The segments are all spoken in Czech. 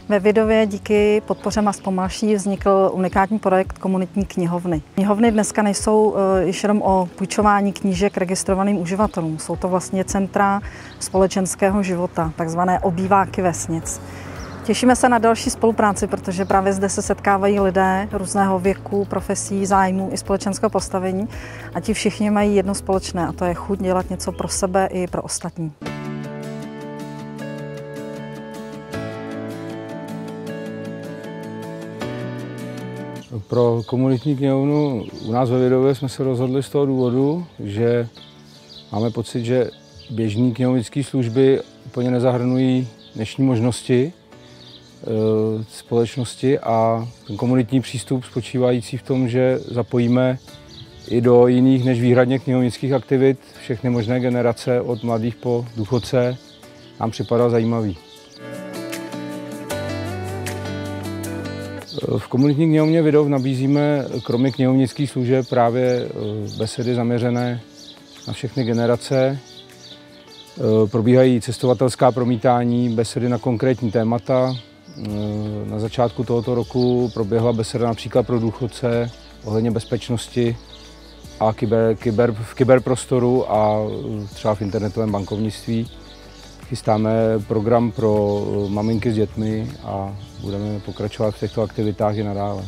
Ve Vidově díky podpoře Mast Pomalší vznikl unikátní projekt komunitní knihovny. Knihovny dneska nejsou již jenom o půjčování knížek registrovaným uživatelům. Jsou to vlastně centra společenského života, takzvané obýváky vesnic. Těšíme se na další spolupráci, protože právě zde se setkávají lidé různého věku, profesí, zájmů i společenského postavení a ti všichni mají jedno společné, a to je chuť dělat něco pro sebe i pro ostatní. Pro komunitní knihovnu u nás ve Vidově jsme se rozhodli z toho důvodu, že máme pocit, že běžné knihovnické služby úplně nezahrnují dnešní možnosti společnosti a ten komunitní přístup spočívající v tom, že zapojíme i do jiných než výhradně knihovnických aktivit všechny možné generace od mladých po důchodce, nám připadá zajímavý. V komunitní knihovně Vidov nabízíme kromě knihovnických služeb právě besedy zaměřené na všechny generace. Probíhají cestovatelská promítání, besedy na konkrétní témata. Na začátku tohoto roku proběhla beseda například pro důchodce ohledně bezpečnosti a v kyberprostoru a třeba v internetovém bankovnictví. Chystáme program pro maminky s dětmi a budeme pokračovat v těchto aktivitách i nadále.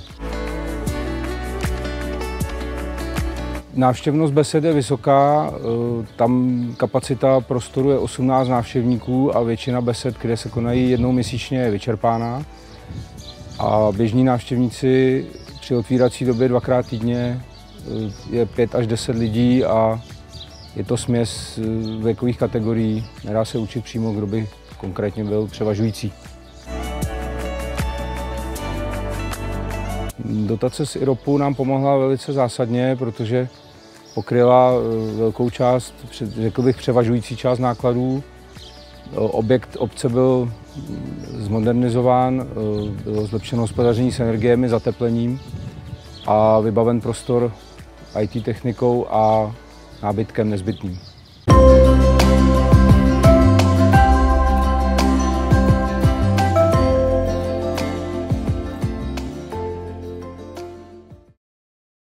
Návštěvnost besed je vysoká, tam kapacita prostoru je 18 návštěvníků a většina besed, které se konají jednou měsíčně, je vyčerpána. A běžní návštěvníci při otvírací době 2krát týdně je 5 až 10 lidí a je to směs věkových kategorií. Nedá se učit přímo, kdo by konkrétně byl převažující. Dotace z IROPu nám pomohla velice zásadně, protože pokryla velkou část, řekl bych převažující část nákladů. Objekt obce byl zmodernizován, bylo zlepšeno hospodaření s energiemi, zateplením a vybaven prostor IT technikou a nábytkem nezbytným.